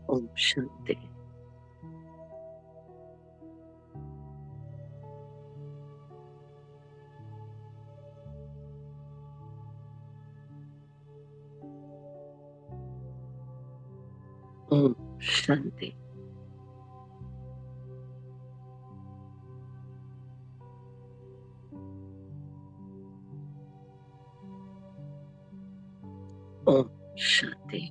ओम शांति। ओम शांति। ओम शांति।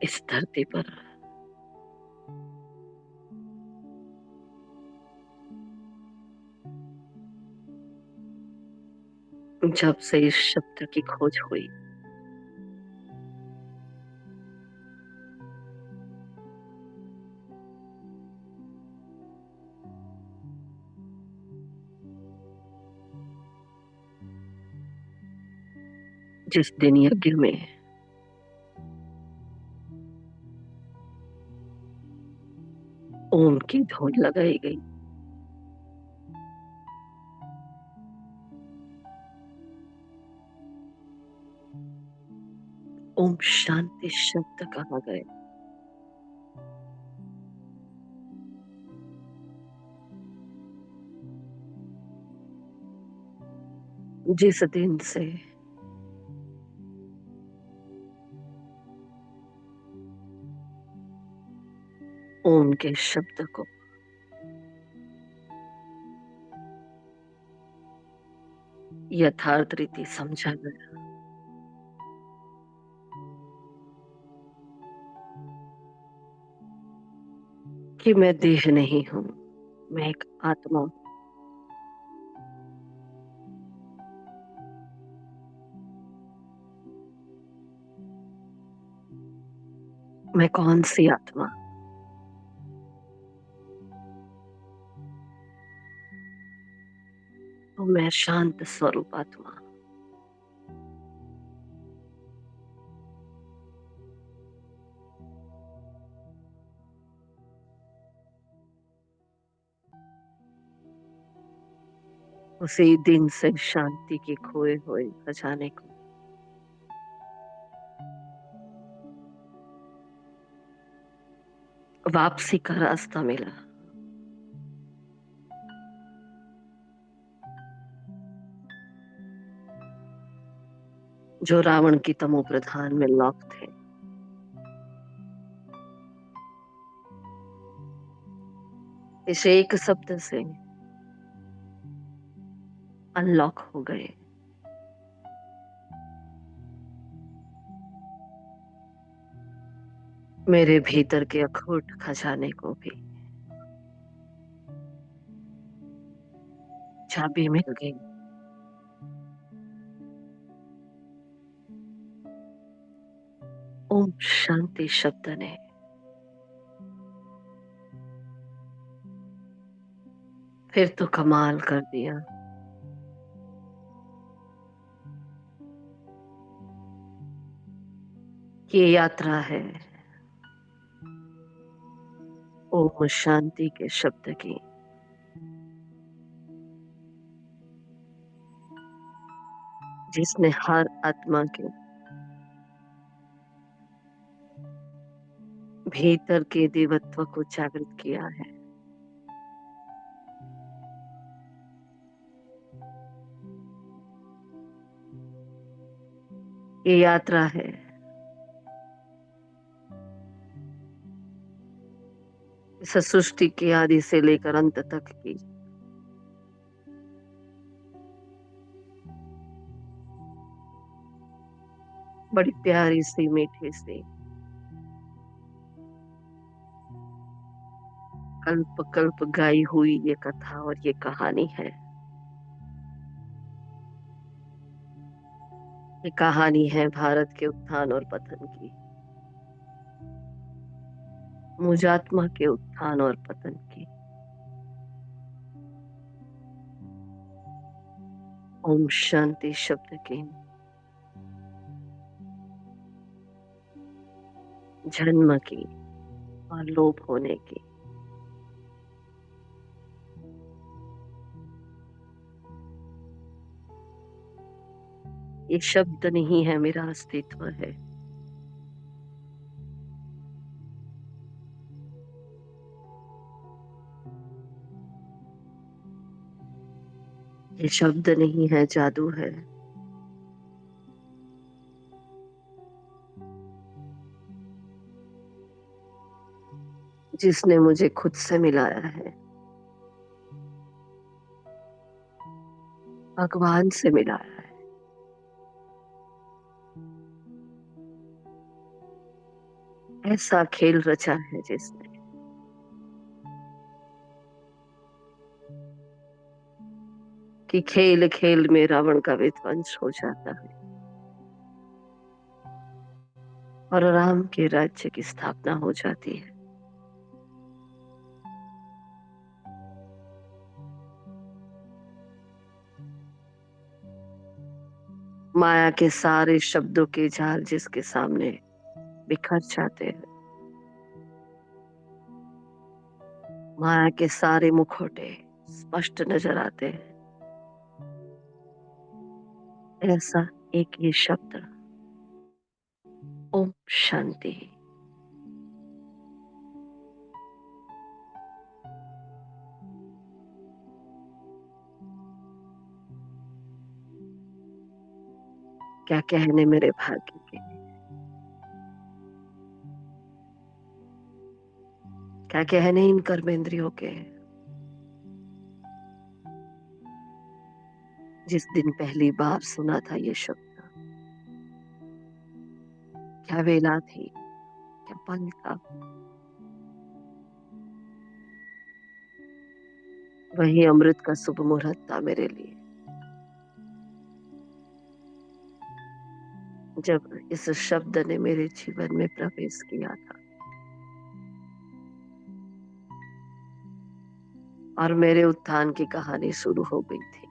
इस धरती पर जब से इस शब्द की खोज हुई, जिस दिन यज्ञ में ओम की धून लगाई गई, ओम शांति शब्द कहा गया, जिस दिन से ओम के शब्द को यथार्थ रीति समझा गया कि मैं देह नहीं हूँ, मैं एक आत्मा हूँ। मैं कौन सी आत्मा? तो मैं शांत स्वरूप आत्मा। उसी दिन से शांति के खोए हुए खजाने को वापसी का रास्ता मिला। जो रावण की तमो प्रधान में लॉक थे, इस एक शब्द से अनलॉक हो गए। मेरे भीतर के अखोट खजाने को भी चाबी मिल गई। ओम शांति शब्द ने फिर तो कमाल कर दिया। ये यात्रा है ओम शांति के शब्द की, जिसने हर आत्मा के भीतर के देवत्व को जागृत किया है। ये यात्रा है इस सृष्टि के आदि से लेकर अंत तक की। बड़ी प्यारी सी मीठी सी कल्प कल्प गाई हुई ये कथा और ये कहानी है। ये कहानी है भारत के उत्थान और पतन की, मुजात्मा के उत्थान और पतन की। ओम शांति शब्द की जन्म की और लोप होने की, ये शब्द नहीं है, मेरा अस्तित्व है। ये शब्द नहीं है, जादू है। जिसने मुझे खुद से मिलाया है, भगवान से मिलाया है। ऐसा खेल रचा है जिसने, कि खेल खेल में रावण का विध्वंस हो जाता है और राम के राज्य की स्थापना हो जाती है। माया के सारे शब्दों के जाल जिसके सामने बिखर जाते हैं, माया के सारे मुखौटे स्पष्ट नजर आते हैं, ऐसा एक ये शब्द, ओम शांति। क्या कहने मेरे भाग्य के, क्या कहने इन कर्मेंद्रियों के। जिस दिन पहली बार सुना था ये शब्द, क्या वेला थी, क्या पल था। वही अमृत का शुभ मुहूर्त था मेरे लिए, जब इस शब्द ने मेरे जीवन में प्रवेश किया था और मेरे उत्थान की कहानी शुरू हो गई थी।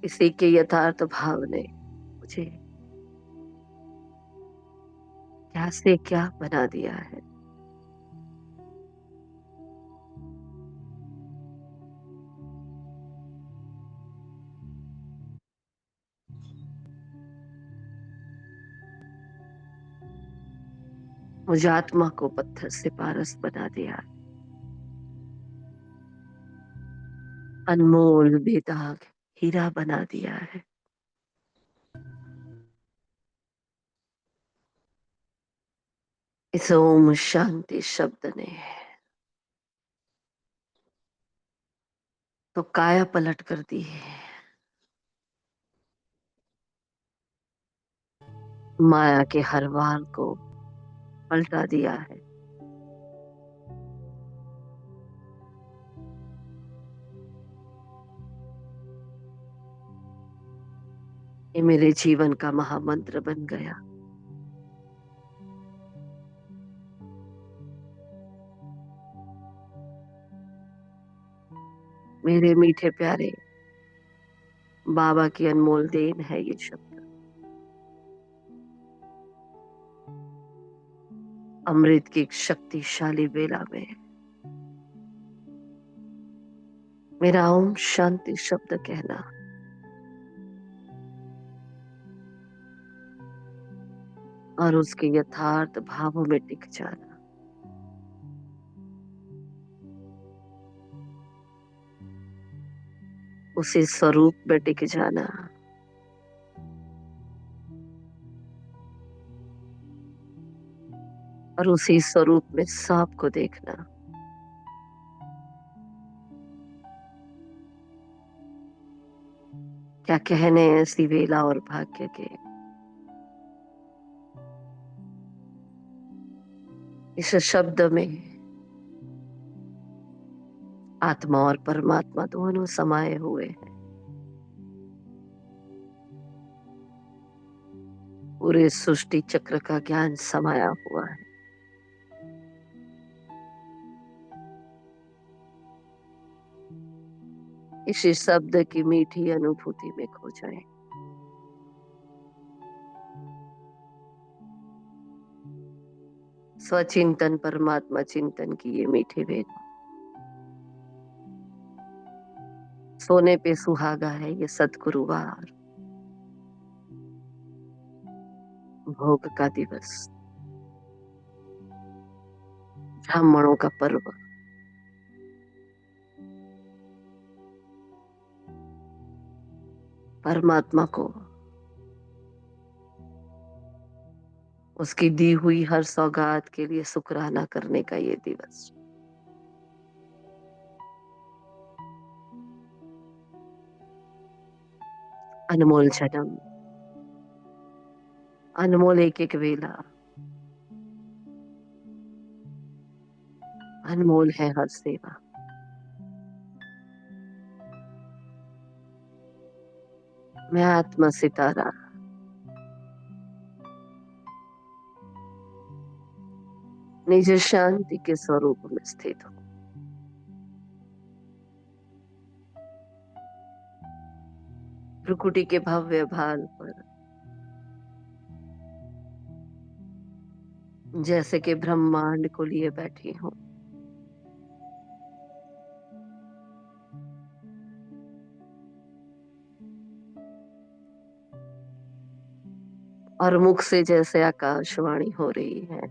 इसी के यथार्थ भाव ने मुझे क्या से क्या बना दिया है। मुझे आत्मा को पत्थर से पारस बना दिया, अनमोल बेदाग हीरा बना दिया है। इस ओम शांति शब्द ने तो काया पलट कर दी है, माया के हर वार को पलटा दिया है। ये मेरे जीवन का महामंत्र बन गया। मेरे मीठे प्यारे बाबा की अनमोल देन है ये शब्द। अमृत की एक शक्तिशाली बेला में मेरा ओम शांति शब्द कहना और उसके यथार्थ भावों में टिक जाना, उसी स्वरूप में टिक जाना और उसी स्वरूप में सबको देखना, क्या कहने ऐसी वेला और भाग्य के। इस शब्द में आत्मा और परमात्मा दोनों समाये हुए हैं। पूरे सृष्टि चक्र का ज्ञान समाया हुआ है। इसी शब्द की मीठी अनुभूति में खो जाए। स्वचिंतन परमात्मा चिंतन की ये मीठी वेद सोने पे सुहागा है ये सतगुरुवार, भोग का दिवस, ब्राह्मणों का पर्व। परमात्मा को उसकी दी हुई हर सौगात के लिए शुक्राना करने का ये दिवस। अनमोल जन्म, अनमोल एक एक वेला, अनमोल है हर सेवा। मैं आत्मा सितारा, निज शांति के स्वरूप में स्थित हूँ। प्रकृति के भव्य भाल पर जैसे कि ब्रह्मांड को लिए बैठी हूँ। और मुख से जैसे आकाशवाणी हो रही है,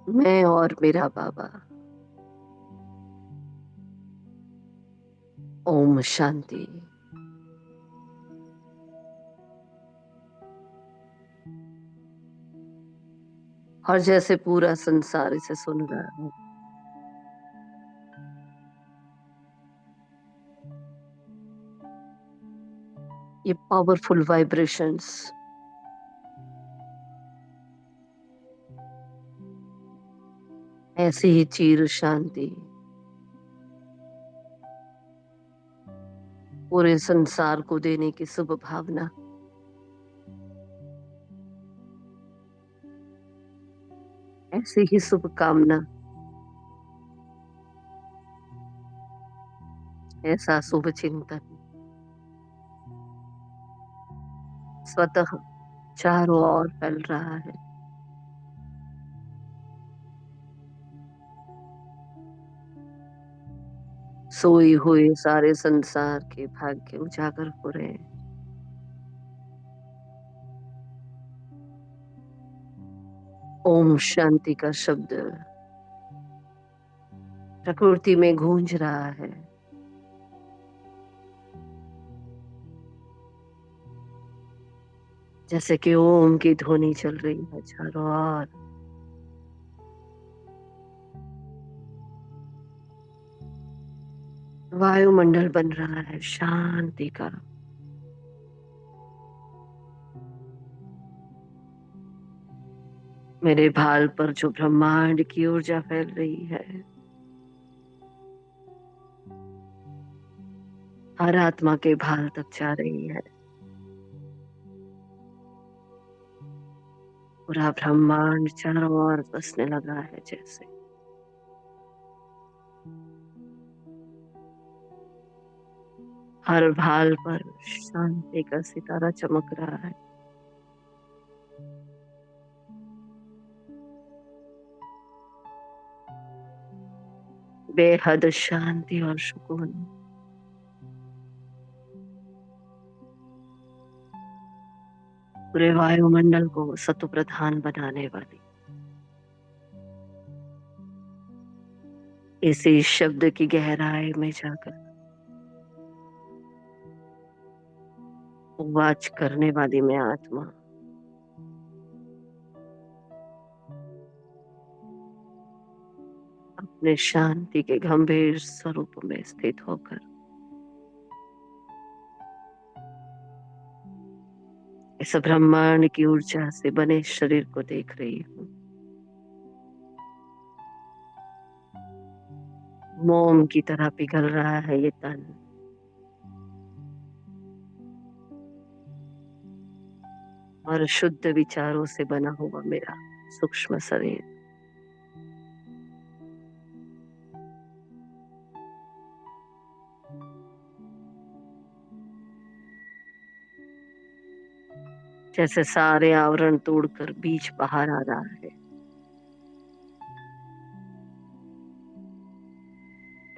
मैं और मेरा बाबा। ओम शांति। और जैसे पूरा संसार इसे सुन रहा है, ये पावरफुल वाइब्रेशंस ऐसी ही चीर शांति पूरे संसार को देने की शुभ भावना, ऐसी ही शुभकामना, ऐसा शुभ चिंतन स्वतः चारों ओर फैल रहा है। सोए हुए सारे संसार के भाग्य उजागर हो रहे हैं। ओम शांति का शब्द प्रकृति में गूंज रहा है। जैसे कि ओम की ध्वनि चल रही है चारों ओर। वायुमंडल बन रहा है शांति का। मेरे भाल पर जो ब्रह्मांड की ऊर्जा फैल रही है, हर आत्मा के भाल तक जा रही है। पूरा ब्रह्मांड चारों ओर बसने लगा है जैसे। हर भाल पर शांति का सितारा चमक रहा है। बेहद शांति और सुकून। पूरे वायुमंडल को सत्व प्रधान बनाने वाली इसी शब्द की गहराई में जाकर वाच करने वाली मैं आत्मा अपने शांति के गंभीर स्वरूप में स्थित होकर इस ब्रह्मांड की ऊर्जा से बने शरीर को देख रही हूँ। मोम की तरह पिघल रहा है ये तन। और शुद्ध विचारों से बना हुआ मेरा सूक्ष्म शरीर जैसे सारे आवरण तोड़कर बीच बाहर आ रहा है।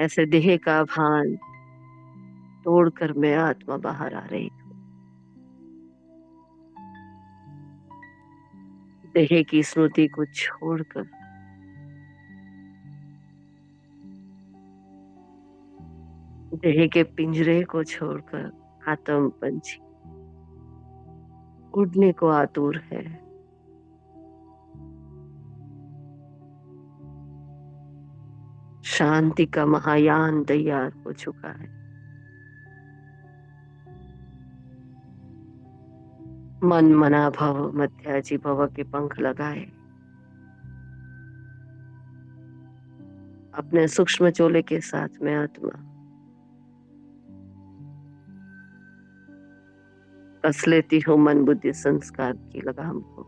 ऐसे देह का भान तोड़कर मैं आत्मा बाहर आ रही हूँ। देह की स्मृति को छोड़कर देह के पिंजरे को छोड़कर आत्म पंछी उड़ने को आतुर है। शांति का महायान तैयार हो चुका है। मन मना भव मध्याजी भव के पंख लगाए, अपने सूक्ष्म चोले के साथ में आत्मा कस लेती हूँ मन बुद्धि संस्कार की लगाम को।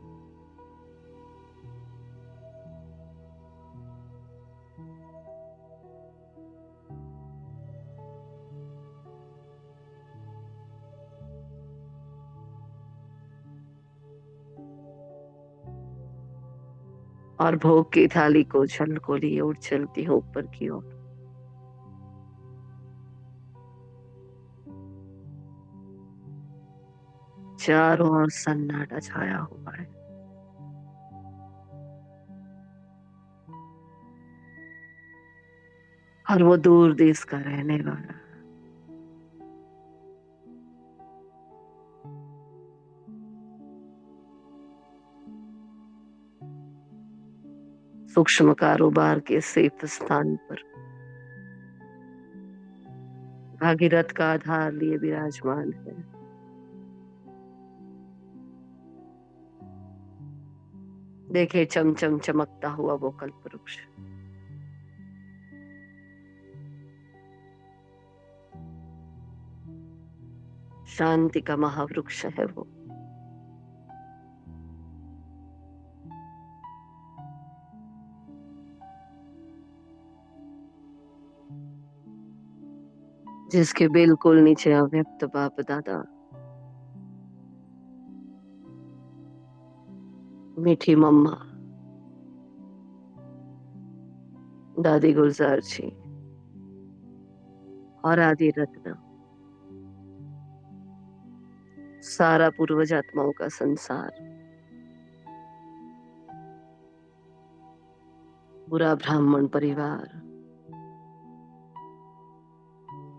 और भोग की थाली को छल को लिए उठ चलती हूँ ऊपर की ओर। चारों ओर सन्नाटा छाया हुआ है। और वो दूर देश का रहने वाला सूक्ष्म कारोबार के सेफ स्थान पर भागीरथ का आधार लिए विराजमान है। देखे चमचम चमकता हुआ वो कल्प वृक्ष। शांति का महावृक्ष है वो। जिसके बिल्कुल नीचे अव्यक्त बाप दादा मीठी मम्मा दादी गुलजार जी और आदि रत्न सारा पूर्वज आत्माओं का संसार पूरा ब्राह्मण परिवार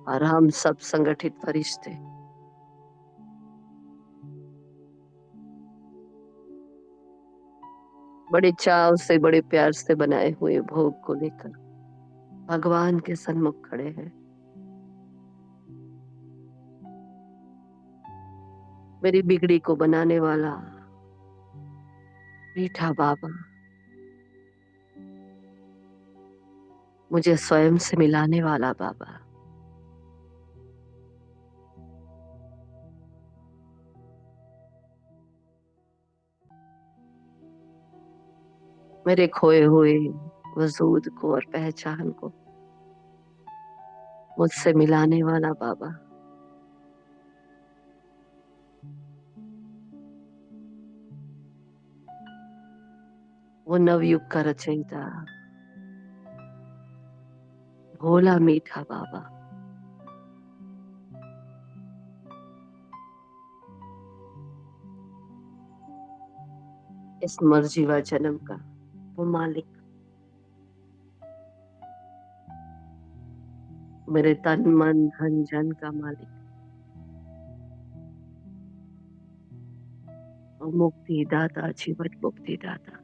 और हम सब संगठित फरिश्ते बड़े चाव से बड़े प्यार से बनाए हुए भोग को लेकर भगवान के सन्मुख खड़े हैं। मेरी बिगड़ी को बनाने वाला मीठा बाबा, मुझे स्वयं से मिलाने वाला बाबा, मेरे खोए हुए वजूद को और पहचान को मुझसे मिलाने वाला बाबा, वो नवयुग का रचयिता भोला मीठा बाबा, इस मर्जीवा जन्म का वो मालिक, मेरे तन मन धन जन का मालिक, और मुक्ति दाता जीवन मुक्ति दाता।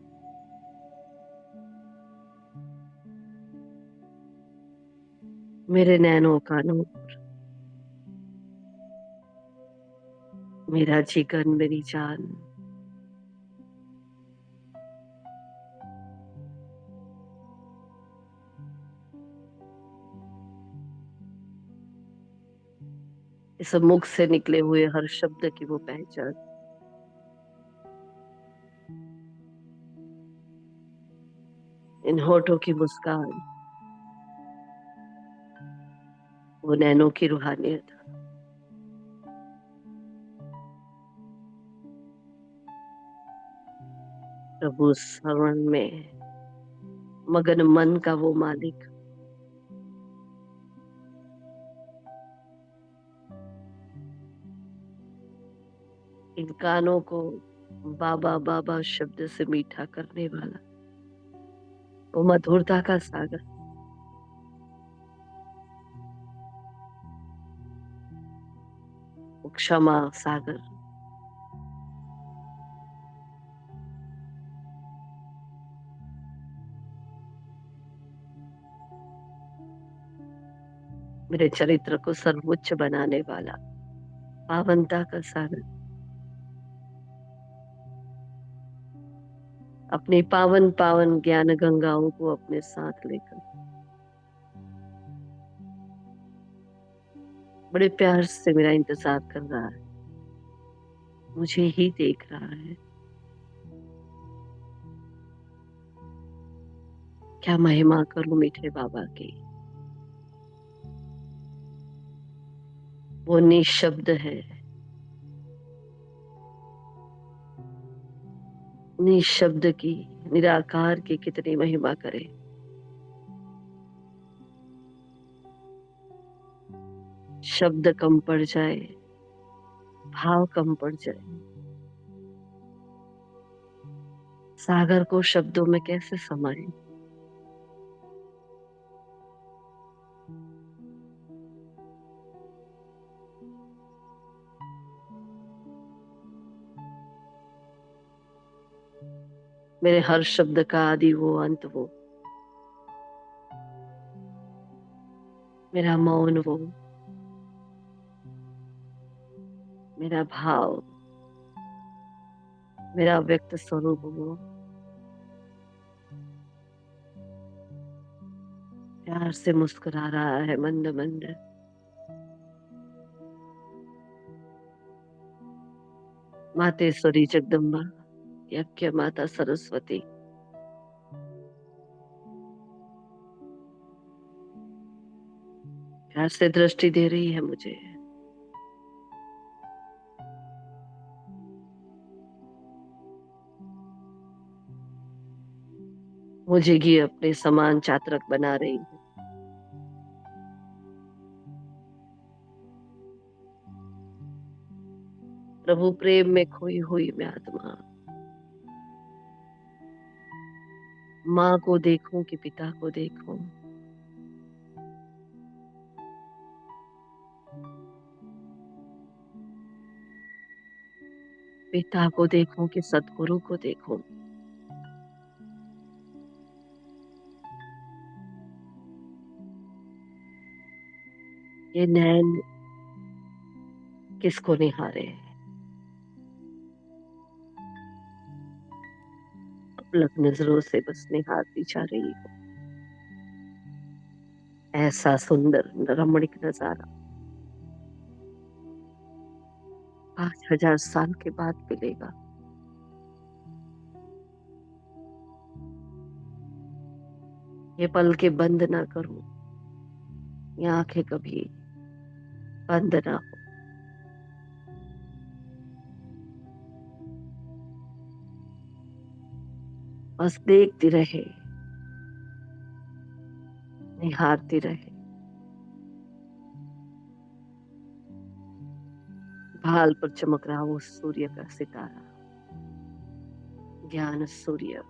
मेरे नैनों का नूर, मेरा जिगर मेरी जान, इस मुख से निकले हुए हर शब्द की वो पहचान, इन होठों की मुस्कान, वो नैनों की रूहानियत, प्रभु श्रवण में मगन मन का वो मालिक, इन कानों को बाबा बाबा शब्द से मीठा करने वाला, वो मधुरता का सागर, वो क्षमा सागर, मेरे चरित्र को सर्वोच्च बनाने वाला, पावनता का सागर, अपनी पावन पावन ज्ञान गंगाओं को अपने साथ लेकर बड़े प्यार से मेरा इंतजार कर रहा है, मुझे ही देख रहा है। क्या महिमा करूं मीठे बाबा की, वो निशब्द है, निशब्द की, निराकार की कितनी महिमा करे। शब्द कम पड़ जाए, भाव कम पड़ जाए, सागर को शब्दों में कैसे समाए। मेरे हर शब्द का आदि वो, अंत वो, मेरा मौन वो, मेरा भाव, मेरा व्यक्त स्वरूप वो, प्यार से मुस्कुरा रहा है मंद मंद। मातेश्वरी जगदम्बा, यज्ञ माता सरस्वती, प्यार से दृष्टि दे रही है मुझे। मुझे ही अपने समान चातरक बना रही है। प्रभु प्रेम में खोई हुई मैं आत्मा, माँ को देखूं कि पिता को देखूं, पिता को देखूं कि सतगुरु को देखूं। ये नैन किसको निहारे, पलक नजरों से बस निहारती जा रही हो। ऐसा सुंदर रमणीक नजारा 5000 साल के बाद मिलेगा। ये पल के बंद ना करूं, ये आंखें कभी बंद ना हो, बस देखती रहे, निहारती रहे। भाल पर चमक रहा वो सूर्य का सितारा, ज्ञान सूर्य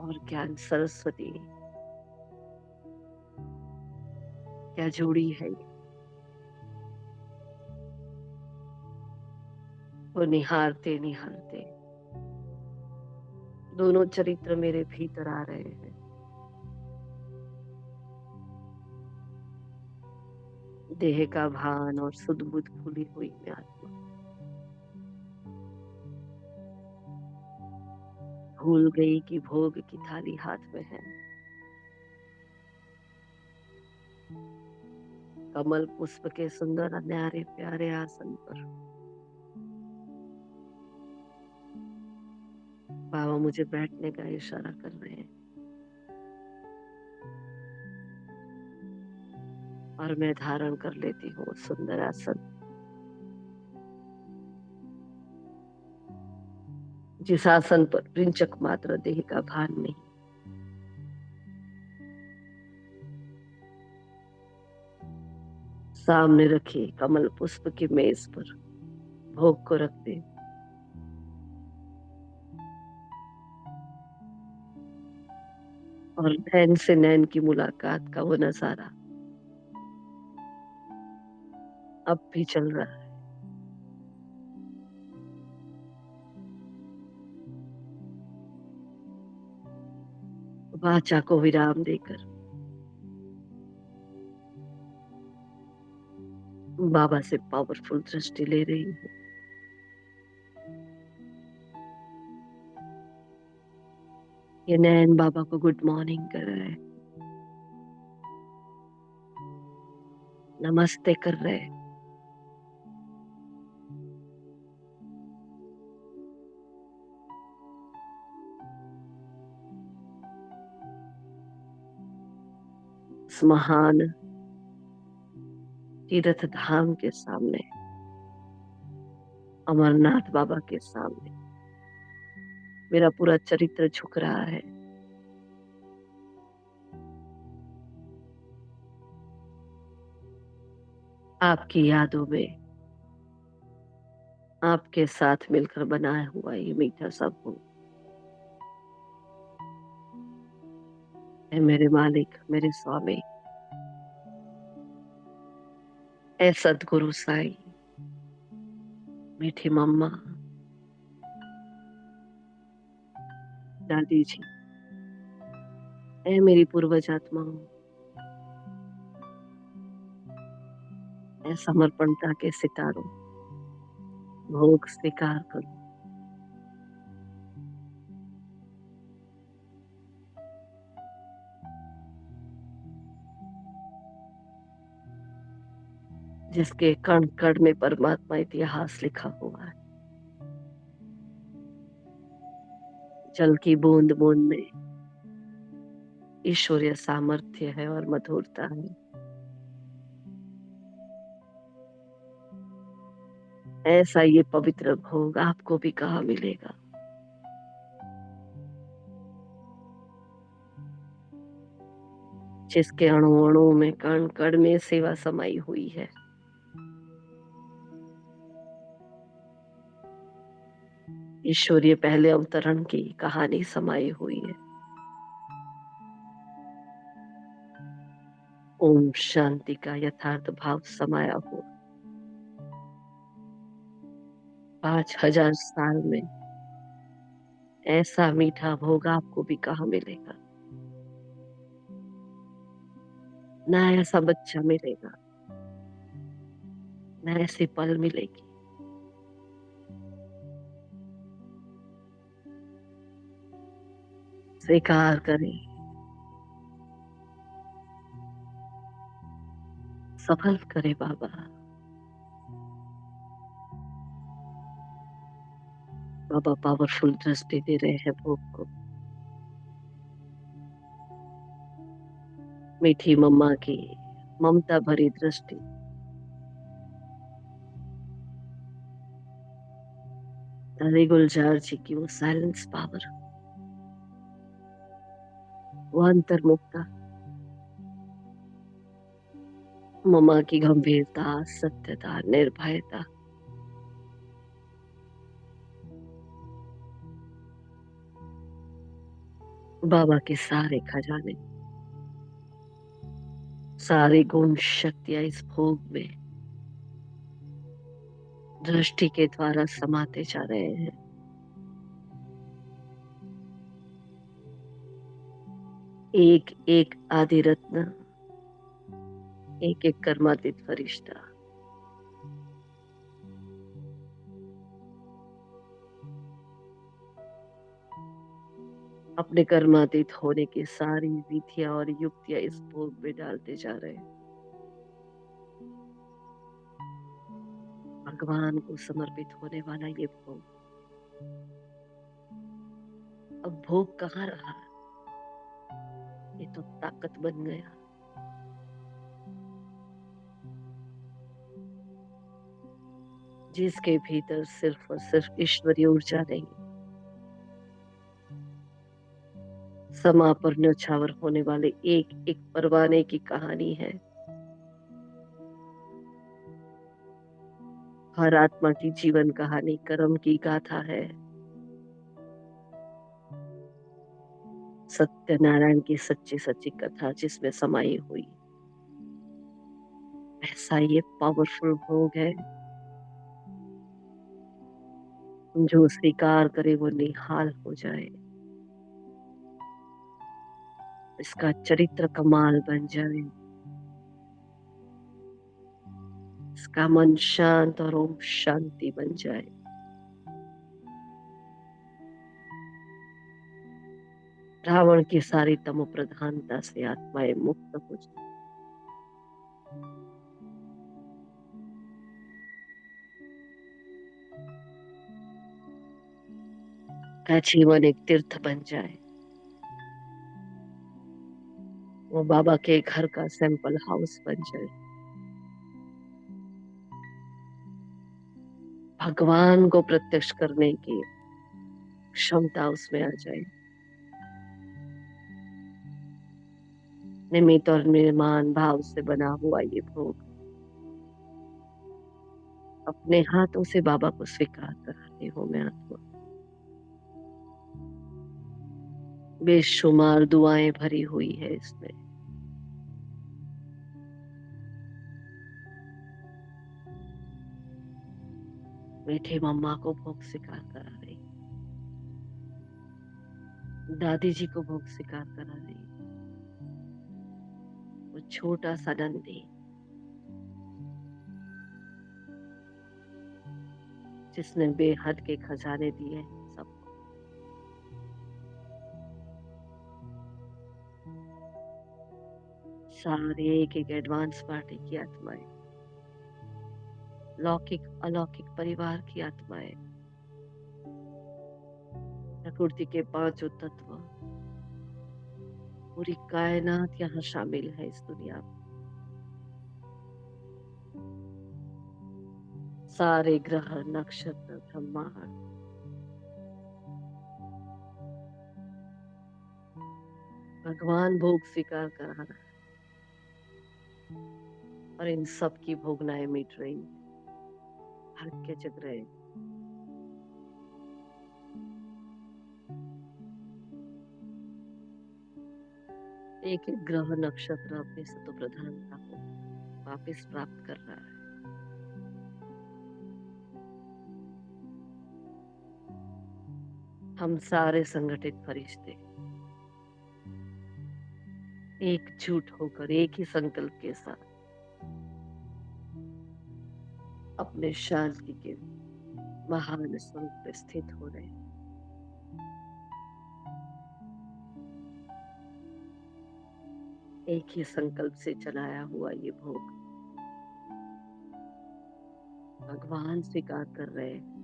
और ज्ञान सरस्वती, क्या जोड़ी है ये। वो निहारते निहारते दोनों चरित्र मेरे भीतर आ रहे हैं। देह का भान और सुध बुध खुली हुई मैं आत्मा, भूल गई कि भोग की थाली हाथ में है। कमल पुष्प के सुंदर न्यारे प्यारे आसन पर बाबा मुझे बैठने का इशारा कर रहे हैं, और मैं धारण कर लेती हूँ सुंदर आसन, जिस आसन पर रिंचक मात्र देह का भान नहीं। सामने रखी कमल पुष्प की मेज पर भोग को रख दे। और नैन से नैन की मुलाकात का वो नजारा अब भी चल रहा है। वाचा को विराम देकर बाबा से पावरफुल दृष्टि ले रही हूँ। ये नैन बाबा को गुड मॉर्निंग कर रहा है, नमस्ते कर रहे हैं। इस महान तीर्थ धाम के सामने, अमरनाथ बाबा के सामने मेरा पूरा चरित्र झुक रहा है। आपकी यादों में आपके साथ मिलकर बनाया हुआ ये मीठा सा भोग है मेरे मालिक, मेरे स्वामी, ऐ सदगुरु साईं, मीठी मम्मा, दादी जी, ऐ मेरी पूर्वज आत्माओं, ऐ समर्पणता के सितारों, भोग स्वीकार करो। जिसके कण कण में परमात्मा इतिहास लिखा हुआ है, जल की बूंद बूंद में ईश्वरीय सामर्थ्य है और मधुरता है। ऐसा ये पवित्र भोग आपको भी कहाँ मिलेगा। जिसके अणु अणु में कण कण में सेवा समाई हुई है। ईश्वरीय पहले अवतरण की कहानी समाई हुई है। ओम शांति का यथार्थ भाव समाया हुआ 5000 साल में ऐसा मीठा भोग आपको भी कहाँ मिलेगा। ना ऐसा बच्चा मिलेगा, ना ऐसी पल मिलेगी। स्वीकार करें, सफल करे बाबा। बाबा पावरफुल दृष्टि दे रहे हैं भोग को। मीठी मम्मा की ममता भरी दृष्टि, दादी गुलजार जी की वो साइलेंस पावर, वो अंतर्मुखता, मम्मा की गंभीरता, सत्यता, निर्भयता, बाबा के सारे खजाने, सारी गुण शक्तियां इस भोग में दृष्टि के द्वारा समाते जा रहे हैं। एक एक आदि रत्न, एक एक कर्मातीत फरिश्ता, अपने कर्मातीत होने की सारी विधियां और युक्तियां इस भोग में डालते जा रहे हैं। भगवान को समर्पित होने वाला ये भोग अब भोग कहाँ रहा, ये तो ताकत बन गया। जिसके भीतर सिर्फ और सिर्फ ईश्वरीय ऊर्जा नहीं, समा पर न्यौछावर होने वाले एक एक परवाने की कहानी है। हर आत्मा की जीवन कहानी कर्म की गाथा है। सत्यनारायण की सच्ची सच्ची कथा जिसमें समाई हुई, ऐसा ये पावरफुल भोग है। जो स्वीकार करे वो निहाल हो जाए, इसका चरित्र कमाल बन जाए, इसका मन शांत और ओम शांति बन जाए। रावण की सारी तमो प्रधानता से आत्माएं मुक्त हो जाए। का जीवन एक तीर्थ बन जाए, वो बाबा के घर का सैंपल हाउस बन जाए। भगवान को प्रत्यक्ष करने की क्षमता उसमें आ जाए। निमित्त और निर्माण भाव से बना हुआ ये भोग अपने हाथों से बाबा को स्वीकार कराती हूँ मैं आत्मा। बेशुमार दुआएं भरी हुई है इसमें। मीठी मम्मा को भोग स्वीकार करा रही, दादी जी को भोग स्वीकार करा रही, वो छोटा सा नंदी जिसने बेहद के खजाने दिए हैं सबको। सारे एक एक एडवांस पार्टी की आत्माएं, लौकिक अलौकिक परिवार की आत्माएं, प्रकृति के पांचों तत्व, पूरी कायनात यहाँ शामिल है इस दुनिया में। सारे ग्रह नक्षत्र ब्रह्मांड, भगवान भोग स्वीकार करा रहा है और इन सब की भोगनाएं मिट रही है। भाग्य जग रहे हैं। एक एक ग्रह नक्षत्र अपनी सतो प्रधानता को वापस प्राप्त कर रहा है। हम सारे संगठित फरिश्ते एकजुट होकर एक ही संकल्प के साथ अपने शांति के महान स्वरूप पे स्थित हो रहे हैं। एक ही संकल्प से चलाया हुआ ये भोग भगवान स्वीकार कर रहे हैं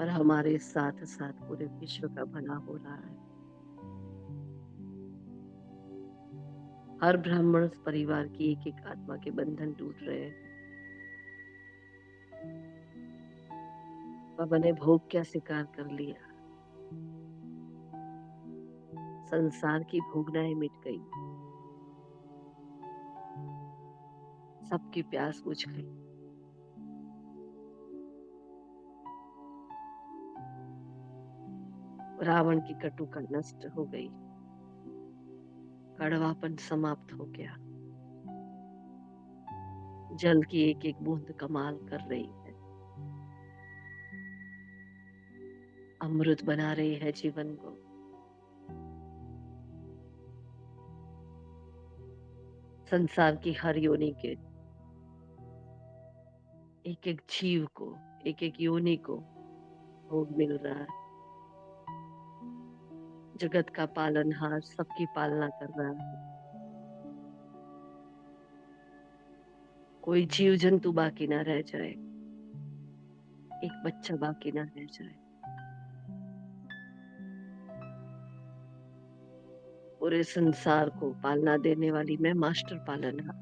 और हमारे साथ साथ पूरे विश्व का भला हो रहा है। हर ब्राह्मण परिवार की एक एक आत्मा के बंधन टूट रहे हैं। बाबा ने भोग क्या स्वीकार कर लिया, संसार की भोगनाएं मिट गई, सबकी प्यास बुझ गई। रावण की कटुता नष्ट हो गई, कड़वापन समाप्त हो गया। जल की एक एक बूंद कमाल कर रही है, अमृत बना रही है जीवन को। संसार की हर योनि के एक एक जीव को, एक एक योनि को भोग मिल रहा है। जगत का पालनहार सबकी पालना कर रहा है। कोई जीव जंतु बाकी ना रह जाए, एक बच्चा बाकी ना रह जाए। पूरे संसार को पालना देने वाली मैं मास्टर पालनहार,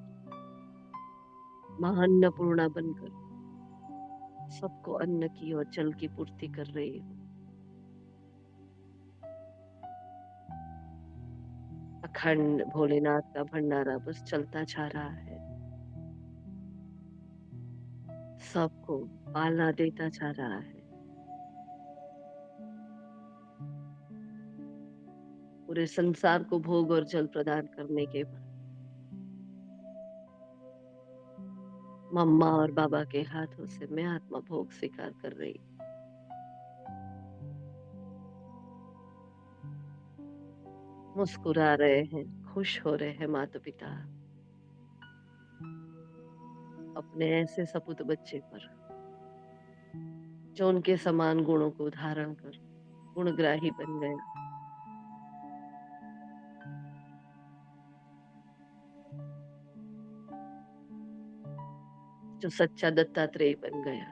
महान अन्नपूर्णा बनकर सबको अन्न की और जल की पूर्ति कर रही हूँ। अखंड भोलेनाथ का भंडारा बस चलता जा रहा है। सबको पालना देता जा रहा है। पूरे संसार को भोग और जल प्रदान करने के बाद मम्मा और बाबा के हाथों से मैं आत्मा भोग स्वीकार कर रही। मुस्कुरा रहे हैं, खुश हो रहे हैं माता पिता अपने ऐसे सपूत बच्चे पर जो उनके समान गुणों को धारण कर गुणग्राही बन गया, जो सच्चा दत्तात्रेय बन गया।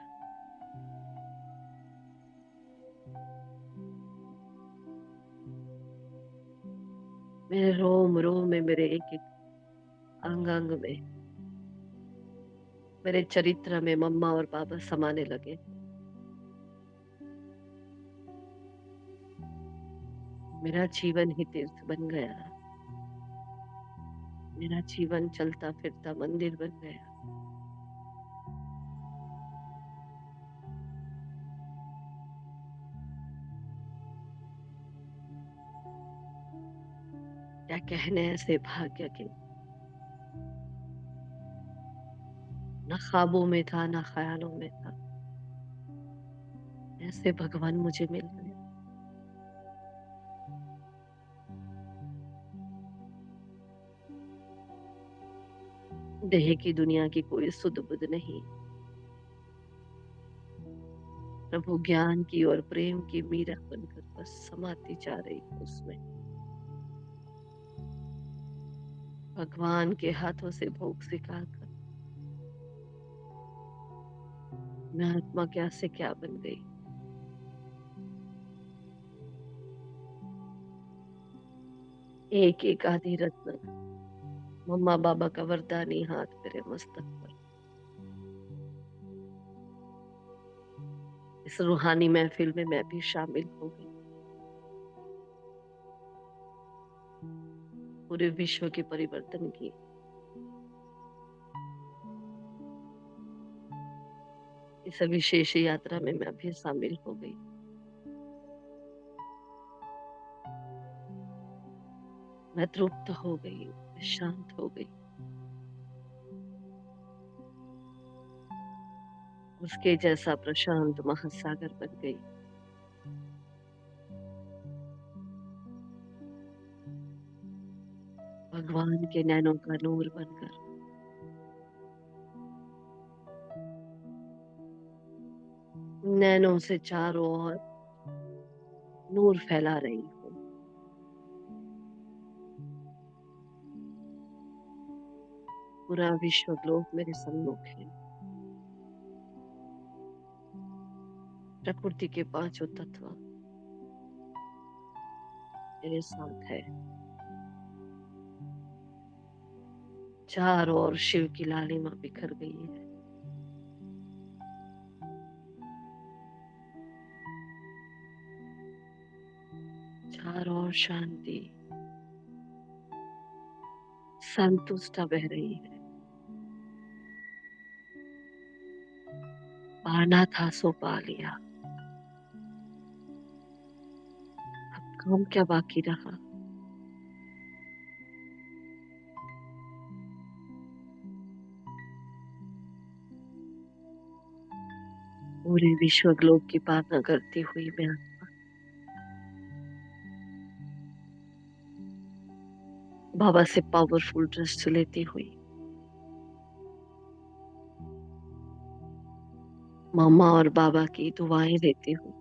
मेरे रोम रोम में, मेरे एक एक अंग अंग में, मेरे चरित्र में मम्मा और पापा समाने लगे। मेरा जीवन ही तीर्थ बन गया। मेरा जीवन चलता फिरता मंदिर बन गया। क्या कहने ऐसे भाग्य के, न ख्वाबों में था न ख्यालों में था, ऐसे भगवान मुझे मिल गए। देह की दुनिया की कोई सुध बुध नहीं, प्रभु ज्ञान की और प्रेम की मीरा बनकर बस समाती जा रही हूँ उसमें। भगवान के हाथों से भोग स्वीकार कर मैं आत्मा क्या से क्या बन गई। एक एक आदि रत्न मम्मा बाबा का वरदानी हाथ मेरे मस्तक पर, इस रूहानी महफिल में मैं भी शामिल हो गई। पूरे विश्व के परिवर्तन की इस विशेष यात्रा में मैं भी शामिल हो गई। मैं तृप्त हो गई, मैं शांत हो गई। उसके जैसा प्रशांत महासागर बन गई। भगवान के नैनों का नूर बनकर नैनों से चारों ओर नूर फैला रही हूँ। पूरा विश्व ग्लोब मेरे सम्मुख है। प्रकृति के पांचों तत्व मेरे साथ है। चारों ओर शिव की लालिमा बिखर गई है। चारों ओर शांति संतुष्टा बह रही है। पाना था सो पा लिया, अब काम क्या बाकी रहा। पूरे विश्व ग्लोब की पालना करती हुई मैं बाबा से पावरफुल ट्रस्ट लेती हुई मम्मा और बाबा की दुआएं लेती हूँ।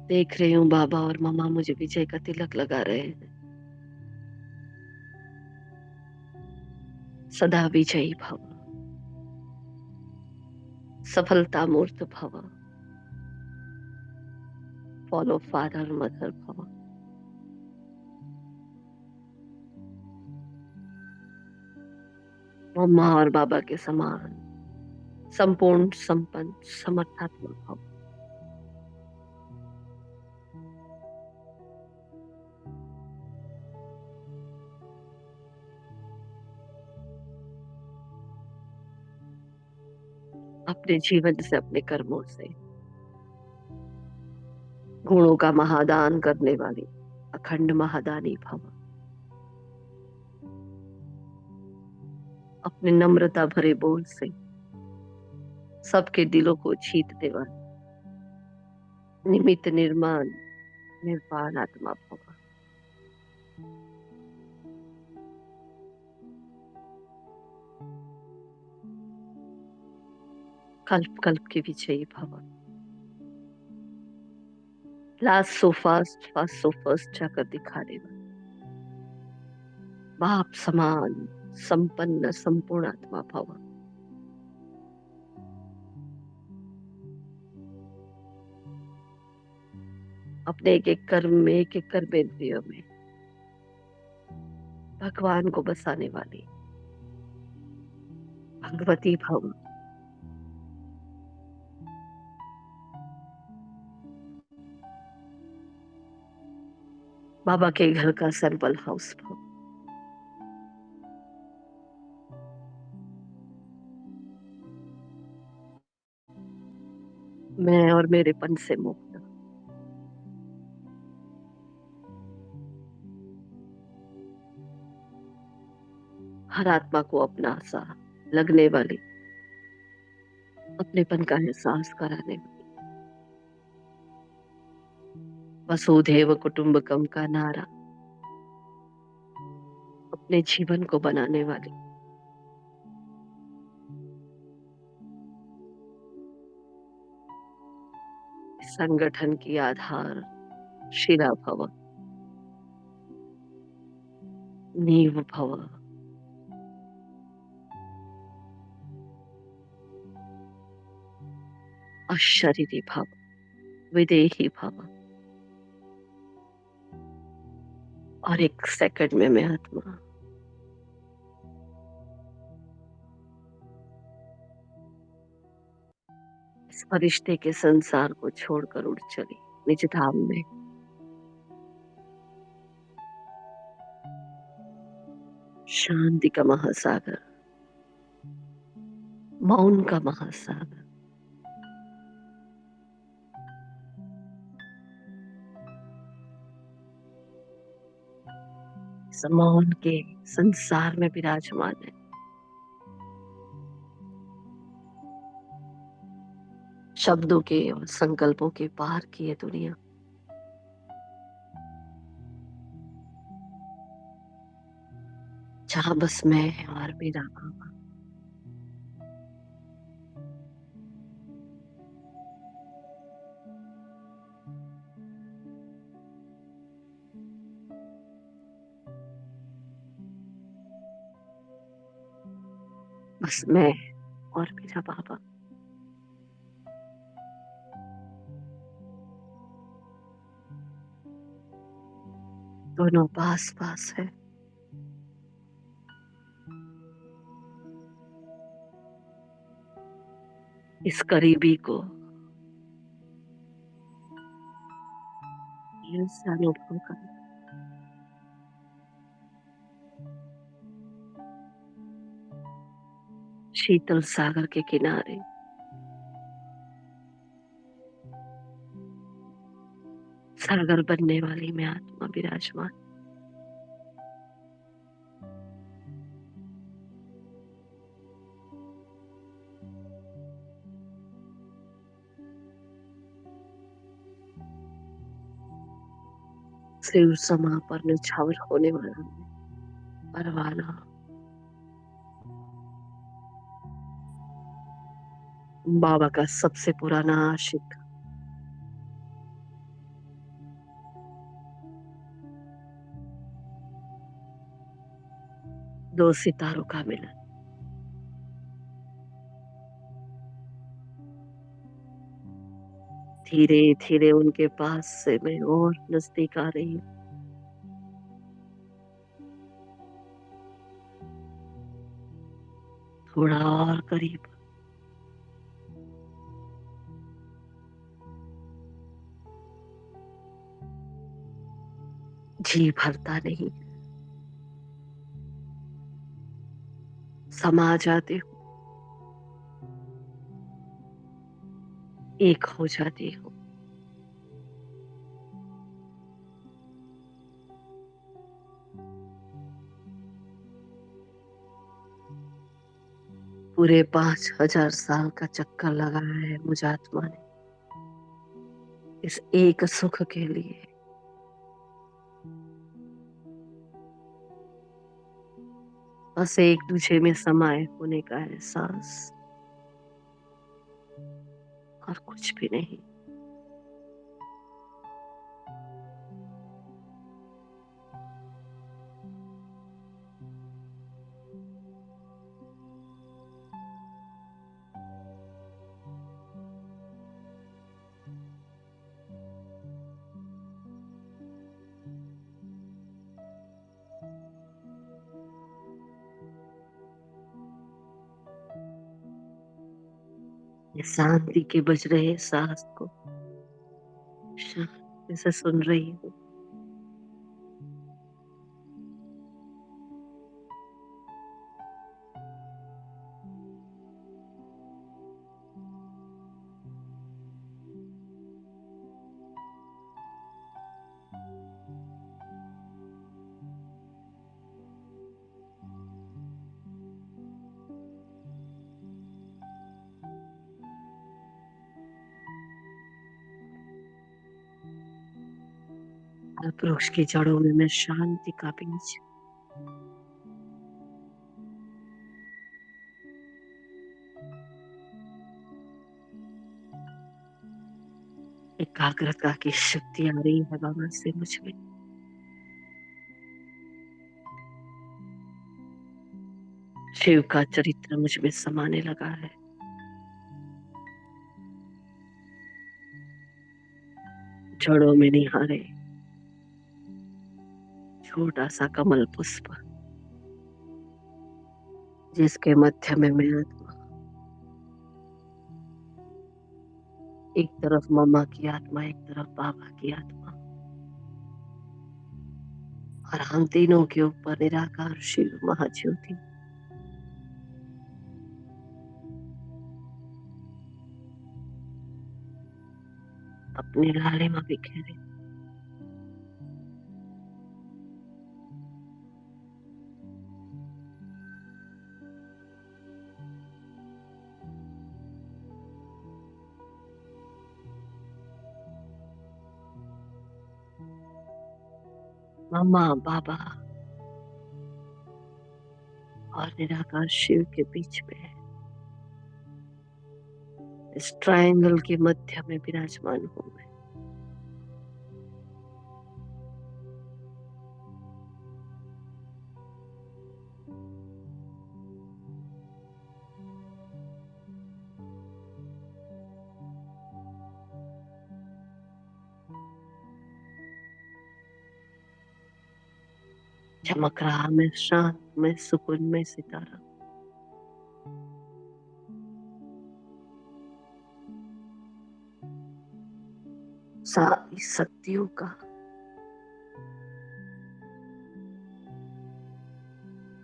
देख रही हूँ बाबा और मम्मा मुझे विजय का तिलक लगा रहे हैं। सदा विजयी भव, सफलता मूर्त भव, फॉलो फादर मदर भव। मम्मा और बाबा के समान संपूर्ण संपन्न समर्थात्मक भव। अपने जीवन से, अपने कर्मों से गुणों का महादान करने वाली अखंड महादानी भव। अपने नम्रता भरे बोल से सबके दिलों को जीतने वाली निमित्त निर्माण निर्वाण आत्मा भव। कल्प कल्प के विजयी भव। Last so fast, fast so first जाकर दिखाने वाला बाप समान संपन्न संपूर्ण आत्मा भव। अपने एक एक कर्म में, एक एक कर्मेंद्रियों में भगवान को बसाने वाली भगवती भव। बाबा के घर का सैंपल हाउस भव। मैं और मेरेपन से मुक्त हर आत्मा को अपना सा लगने वाली अपनेपन का एहसास कराने वाली वसुधैव कुटुंबकम का नारा अपने जीवन को बनाने वाली संगठन की आधार शिला भव, नींव भव। अशरीरी भव, विदेही भव। और एक सेकंड में मैं आत्मा इस फरिश्ते के संसार को छोड़कर उड़ चली निज धाम में। शांति का महासागर, मौन का महासागर, इस मौन के संसार में विराजमान है। शब्दों के और संकल्पों के पार की ये दुनिया जहां बस मैं और मेरा बाबा। बस मैं और मेरा बाबा। दोनों पास पास है। इस करीबी को दिल से अनुभव कर। शीतल सागर के किनारे सागर बनने वाली मैं आत्मा विराजमान। शिव समा पर निछावर होने वाला मैं परवाना। बाबा का सबसे पुराना आशिक। दो सितारों का मिलन। धीरे धीरे उनके पास से मैं और नजदीक आ रही हूँ। थोड़ा और करीब। जी भरता नहीं, समा जाती हूँ। एक हो जाती हूँ। पूरे 5000 साल का चक्कर लगाया है मुझ आत्मा ने इस एक सुख के लिए। बस एक दूजे में समाये होने का एहसास, और कुछ भी नहीं। ये शांति के बज रहे सांस को शांति से सुन रही हूँ। और वृक्ष की जड़ों में मैं शांति का बीज एकाग्रता की शक्ति आ रही है बाबा से मुझ में। शिव का चरित्र मुझ में समाने लगा है। जड़ों में निहारे छोटा सा कमल पुष्प, जिसके मध्य में मैं आत्मा, एक तरफ मम्मा की आत्मा, एक तरफ बाबा की आत्मा, और हम तीनों के ऊपर निराकार शिव महाज्योति अपनी लालिमा बिखेरे। मम्मा, बाबा और निराकार शिव के बीच में, इस ट्रायंगल के मध्य में विराजमान हूं मैं। चमक रहा मैं शांत में सुकून में सितारा, सारी शक्तियों का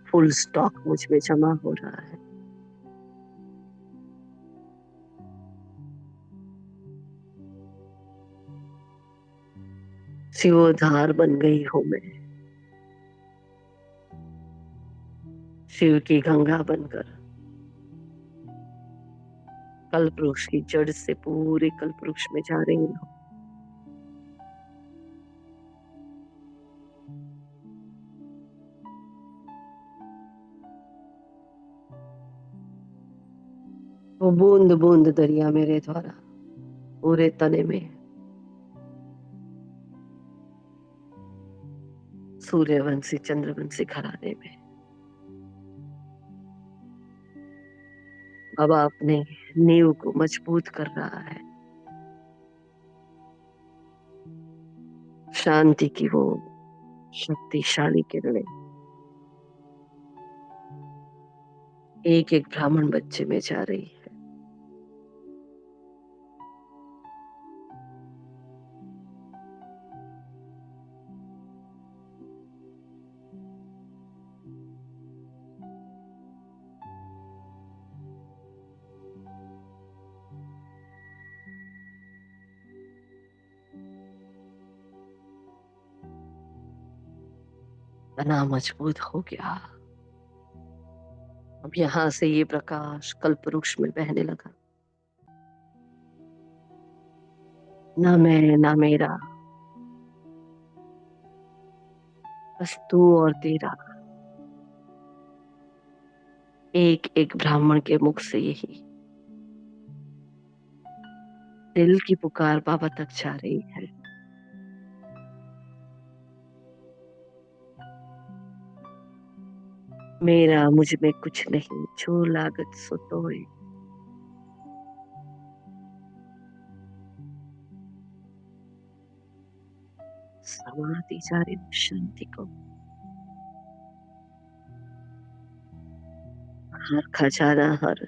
फुल स्टॉक मुझ में जमा हो रहा है। शिवोधार बन गई हूं मैं, शिव की गंगा बनकर कल्प वृक्ष की जड़ से पूरे कल्प वृक्ष में जा रही हूँ। वो बूंद बूंद दरिया मेरे द्वारा पूरे तने में, सूर्यवंशी चंद्रवंशी घराने में बाबा अपने नींव को मजबूत कर रहा है। शांति की वो शक्तिशाली किरणें एक एक ब्राह्मण बच्चे में जा रही है। तना मजबूत हो गया। अब यहाँ से ये प्रकाश कल्प वृक्ष में बहने लगा। ना मैं ना मेरा, बस तू और तेरा। एक एक ब्राह्मण के मुख से यही दिल की पुकार बाबा तक जा रही है। मेरा मुझ में कुछ नहीं, जो लागत सो तोए। समाती जा रही हूँ शांति को। हर खजाना, हर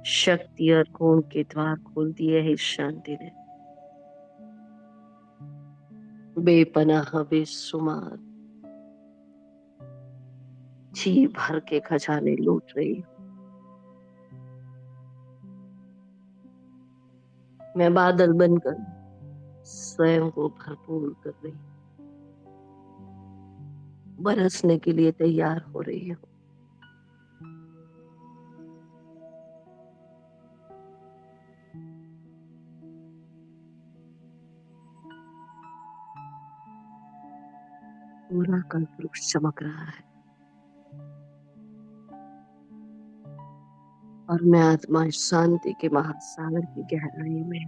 शक्ति और गुण के द्वार खोल दिए है इस शांति ने। बेपनाह बेशुमार जी भर के खजाने लूट रही हूँ। मैं बादल बनकर स्वयं को भरपूर कर रही हूँ। बरसने के लिए तैयार हो रही हूँ। पूरा कल्प वृक्ष चमक रहा है और मैं आत्मा इस शांति के महासागर की गहराई में।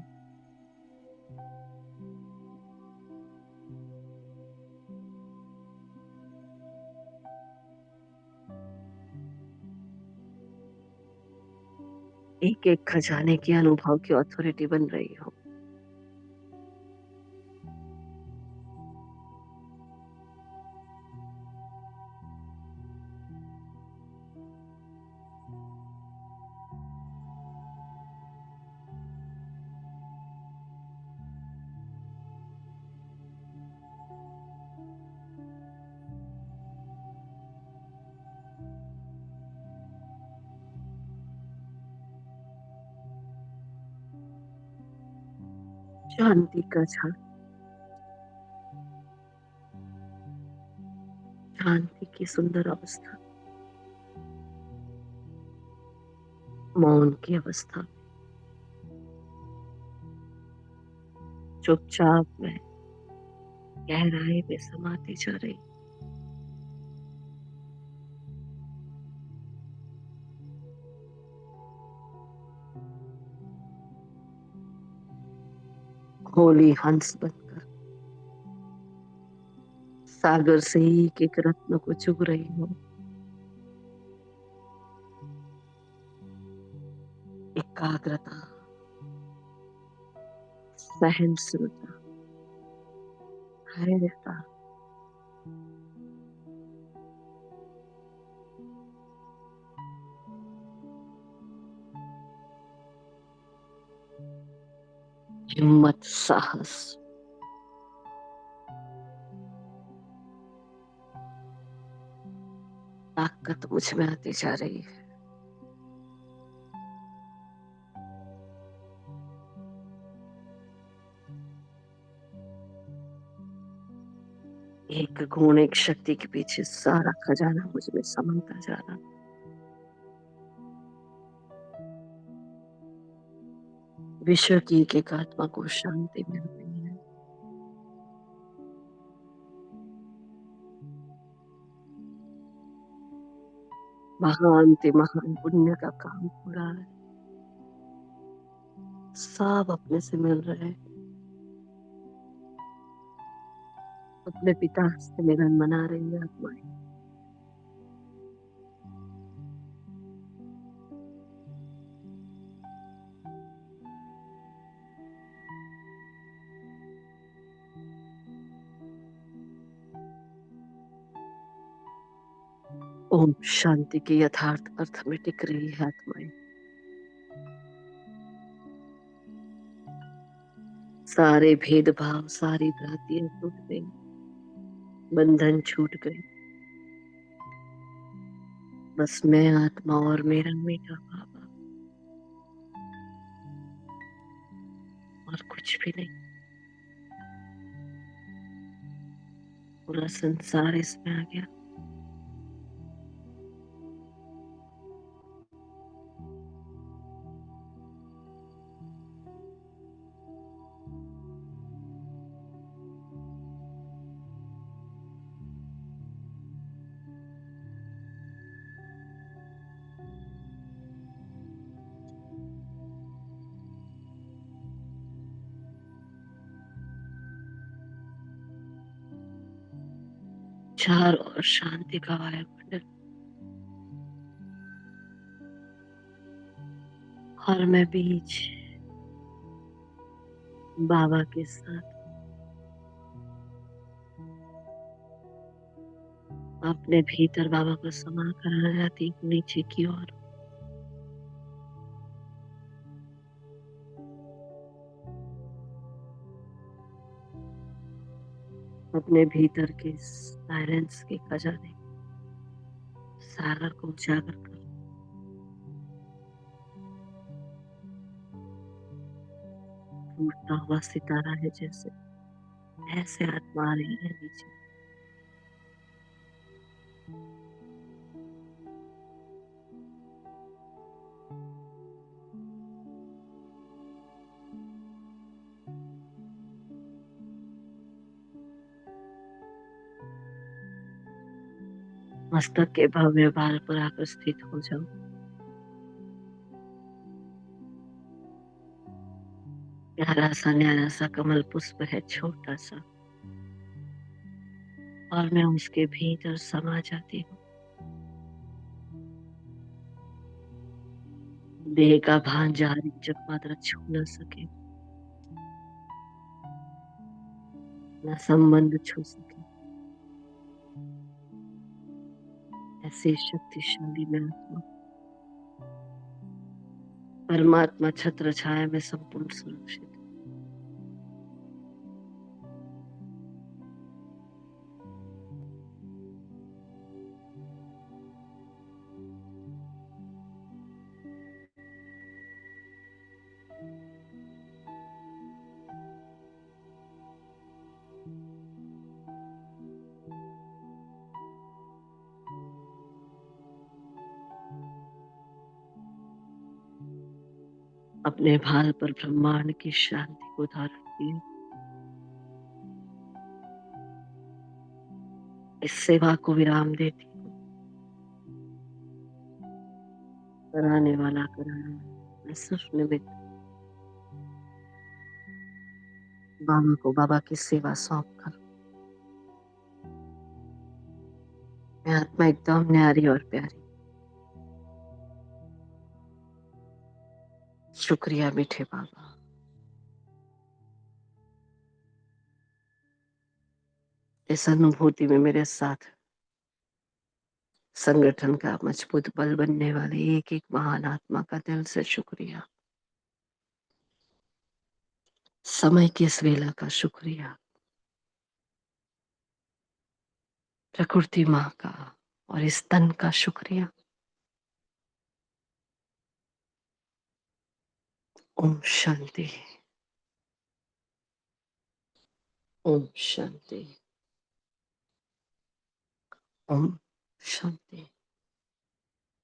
एक एक खजाने के अनुभव की अथॉरिटी बन रही हूँ। शांति का झा शांति की सुंदर अवस्था, मौन की अवस्था, चुपचाप में गहराई में समाती जा रही। होली हंस बनकर सागर से ही एक एक रत्न को चुग रही हूँ। एकाग्रता, सहनशीलता, धैर्यता, हिम्मत, साहस, ताकत मुझ में आती जा रही है। एक गुण एक शक्ति के पीछे सारा खजाना मुझ में समाता जा रहा। विश्व की एक आत्मा को शांति मिल रही है। महान से महान पुण्य का काम हो रहा है। सब अपने से मिल रहे हैं। अपने पिता से मिलन मना रही है आत्माएं। ओम शांति के यथार्थ अर्थ में टिक रही है आत्माएं। सारे भेदभाव, सारी भ्रांतियां टूट गई, बंधन छूट गए। बस मैं आत्मा और मेरा मीठा बाबा, और कुछ भी नहीं। पूरा संसार इसमें आ गया। चार और शांति का वायुमंडल, और मैं बीच बाबा के साथ अपने भीतर बाबा को समा कराना चाहती हूँ नीचे की ओर। अपने भीतर के साइलेंस के खजाने सागर को उजागर कर टूटता हुआ सितारा है जैसे, ऐसे आत्मा आ रही है नीचे। मस्तक के भव्य बाल पर आकर स्थित हो जाओ। प्यारा सा न्यारा सा कमल पुष्प है, छोटा सा, और मैं उसके भीतर समा जाती हूँ। देह का भान जारी जब मात्र छू न सके, न संबंध छू सके, ऐसी शक्तिशाली मैं आत्मा, परमात्मा छत्र छाया में संपूर्ण सुरक्षित। अपने भाल पर ब्रह्मांड की शांति को धारण किए। इस सेवा को विराम देती हूँ। कराने वाला कराना, मैं सिर्फ निमित्त। बाबा को बाबा की सेवा सौंप कर मैं आत्मा एकदम न्यारी और प्यारी। शुक्रिया मीठे बाबा। इस अनुभूति में मेरे साथ संगठन का मजबूत बल बनने वाले एक एक महान आत्मा का दिल से शुक्रिया। समय की इस वेला का शुक्रिया। प्रकृति माँ का और इस तन का शुक्रिया। ओम शांति। ओम शांति। ओम शांति।